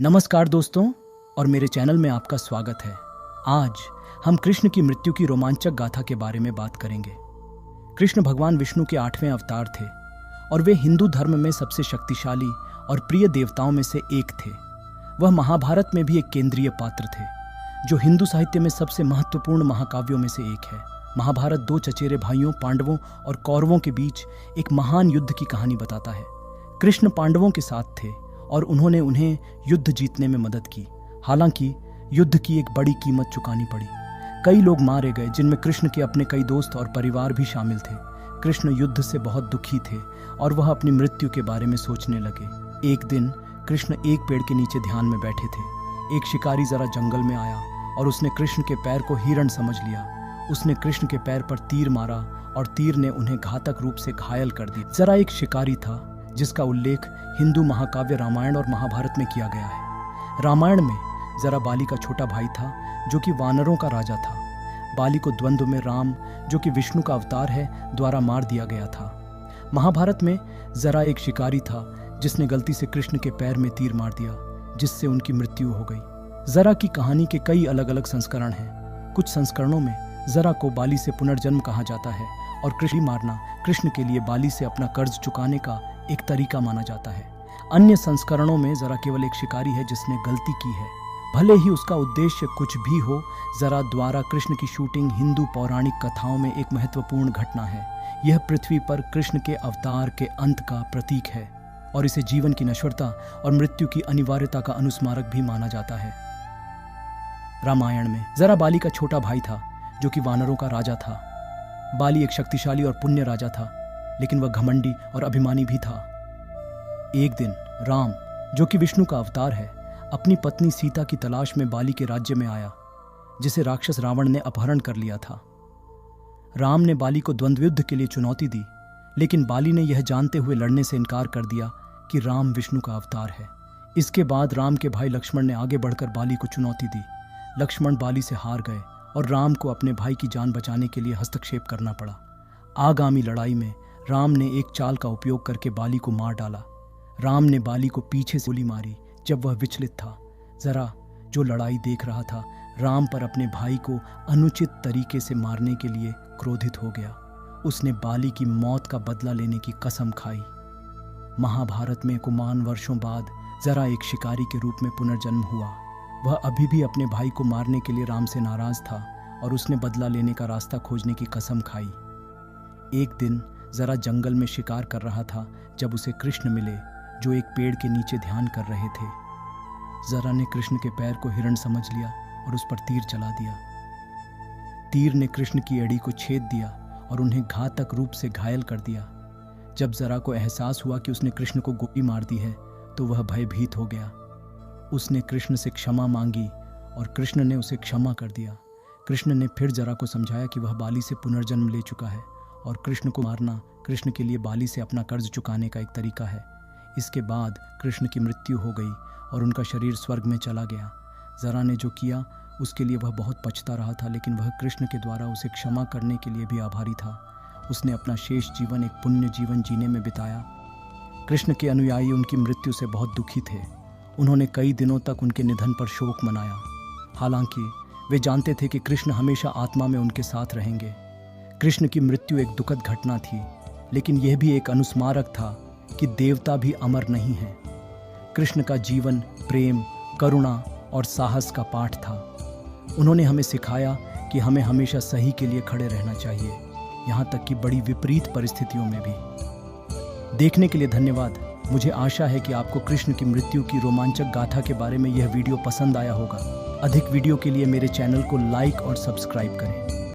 नमस्कार दोस्तों, और मेरे चैनल में आपका स्वागत है। आज हम कृष्ण की मृत्यु की रोमांचक गाथा के बारे में बात करेंगे। कृष्ण भगवान विष्णु के 8वें अवतार थे और वे हिंदू धर्म में सबसे शक्तिशाली और प्रिय देवताओं में से एक थे। वह महाभारत में भी एक केंद्रीय पात्र थे, जो हिंदू साहित्य में सबसे महत्वपूर्ण महाकाव्यों में से एक है। महाभारत दो चचेरे भाइयों पांडवों और कौरवों के बीच एक महान युद्ध की कहानी बताता है। कृष्ण पांडवों के साथ थे और उन्होंने उन्हें युद्ध जीतने में मदद की। हालांकि युद्ध की एक बड़ी कीमत चुकानी पड़ी। कई लोग मारे गए, जिनमें कृष्ण के अपने कई दोस्त और परिवार भी शामिल थे। कृष्ण युद्ध से बहुत दुखी थे और वह अपनी मृत्यु के बारे में सोचने लगे। एक दिन कृष्ण एक पेड़ के नीचे ध्यान में बैठे थे। एक शिकारी जरा जंगल में आया और उसने कृष्ण के पैर को हिरण समझ लिया। उसने कृष्ण के पैर पर तीर मारा और तीर ने उन्हें घातक रूप से घायल कर दिया। जरा एक शिकारी था जिसका उल्लेख हिंदू महाकाव्य रामायण और महाभारत में किया गया है। रामायण में जरा बाली का छोटा भाई था जो कि वानरों का राजा था। बाली को द्वंद्व में राम, जो कि विष्णु का अवतार है, द्वारा मार दिया गया था। महाभारत में जरा एक शिकारी था जिसने गलती से कृष्ण के पैर में तीर मार दिया, जिससे उनकी मृत्यु हो गई। जरा की कहानी के कई अलग अलग संस्करण हैं। कुछ संस्करणों में जरा को बाली से पुनर्जन्म कहा जाता है और कृष्ण मारना कृष्ण के लिए बाली से अपना कर्ज चुकाने का एक तरीका माना जाता है। अन्य संस्करणों में जरा केवल एक शिकारी है जिसने गलती की है, भले ही उसका उद्देश्य कुछ भी हो। जरा द्वारा कृष्ण की शूटिंग हिंदू पौराणिक कथाओं में एक महत्वपूर्ण घटना है। यह पृथ्वी पर कृष्ण के अवतार के अंत का प्रतीक है और इसे जीवन की नश्वरता और मृत्यु की अनिवार्यता का अनुस्मारक भी माना जाता है। रामायण में जरा बाली का छोटा भाई था जो कि वानरों का राजा था। बाली एक शक्तिशाली और पुण्य राजा था, लेकिन वह घमंडी और अभिमानी भी था। एक दिन राम, जो कि विष्णु का अवतार है, अपनी पत्नी सीता की तलाश में बाली के राज्य में आया, जिसे राक्षस रावण ने अपहरण कर लिया था। राम ने बाली को द्वंद्व युद्ध के लिए चुनौती दी, लेकिन बाली ने यह जानते हुए लड़ने से इनकार कर दिया कि राम विष्णु का अवतार है। इसके बाद राम के भाई लक्ष्मण ने आगे बढ़कर बाली को चुनौती दी। लक्ष्मण बाली से हार गए और राम को अपने भाई की जान बचाने के लिए हस्तक्षेप करना पड़ा। आगामी लड़ाई में राम ने एक चाल का उपयोग करके बाली को मार डाला। राम ने बाली को पीछे से गोली मारी जब वह विचलित था। जरा, जो लड़ाई देख रहा था, राम पर अपने भाई को अनुचित तरीके से मारने के लिए क्रोधित हो गया। उसने बाली की मौत का बदला लेने की कसम खाई। महाभारत में कुमान वर्षों बाद जरा एक शिकारी के रूप में पुनर्जन्म हुआ। वह अभी भी अपने भाई को मारने के लिए राम से नाराज था और उसने बदला लेने का रास्ता खोजने की कसम खाई। एक दिन जरा जंगल में शिकार कर रहा था जब उसे कृष्ण मिले, जो एक पेड़ के नीचे ध्यान कर रहे थे। जरा ने कृष्ण के पैर को हिरण समझ लिया और उस पर तीर चला दिया। तीर ने कृष्ण की एड़ी को छेद दिया और उन्हें घातक रूप से घायल कर दिया। जब जरा को एहसास हुआ कि उसने कृष्ण को गोली मार दी है, तो वह भयभीत हो गया। उसने कृष्ण से क्षमा मांगी और कृष्ण ने उसे क्षमा कर दिया। कृष्ण ने फिर जरा को समझाया कि वह बाली से पुनर्जन्म ले चुका है और कृष्ण को मारना कृष्ण के लिए बाली से अपना कर्ज चुकाने का एक तरीका है। इसके बाद कृष्ण की मृत्यु हो गई और उनका शरीर स्वर्ग में चला गया। जरा ने जो किया उसके लिए वह बहुत पछता रहा था, लेकिन वह कृष्ण के द्वारा उसे क्षमा करने के लिए भी आभारी था। उसने अपना शेष जीवन एक पुण्य जीवन जीने में बिताया। कृष्ण के अनुयायी उनकी मृत्यु से बहुत दुखी थे। उन्होंने कई दिनों तक उनके निधन पर शोक मनाया। हालांकि वे जानते थे कि कृष्ण हमेशा आत्मा में उनके साथ रहेंगे। कृष्ण की मृत्यु एक दुखद घटना थी, लेकिन यह भी एक अनुस्मारक था कि देवता भी अमर नहीं हैं। कृष्ण का जीवन प्रेम, करुणा और साहस का पाठ था। उन्होंने हमें सिखाया कि हमें हमेशा सही के लिए खड़े रहना चाहिए, यहाँ तक कि बड़ी विपरीत परिस्थितियों में भी। देखने के लिए धन्यवाद। मुझे आशा है कि आपको कृष्ण की मृत्यु की रोमांचक गाथा के बारे में यह वीडियो पसंद आया होगा। अधिक वीडियो के लिए मेरे चैनल को लाइक और सब्सक्राइब करें।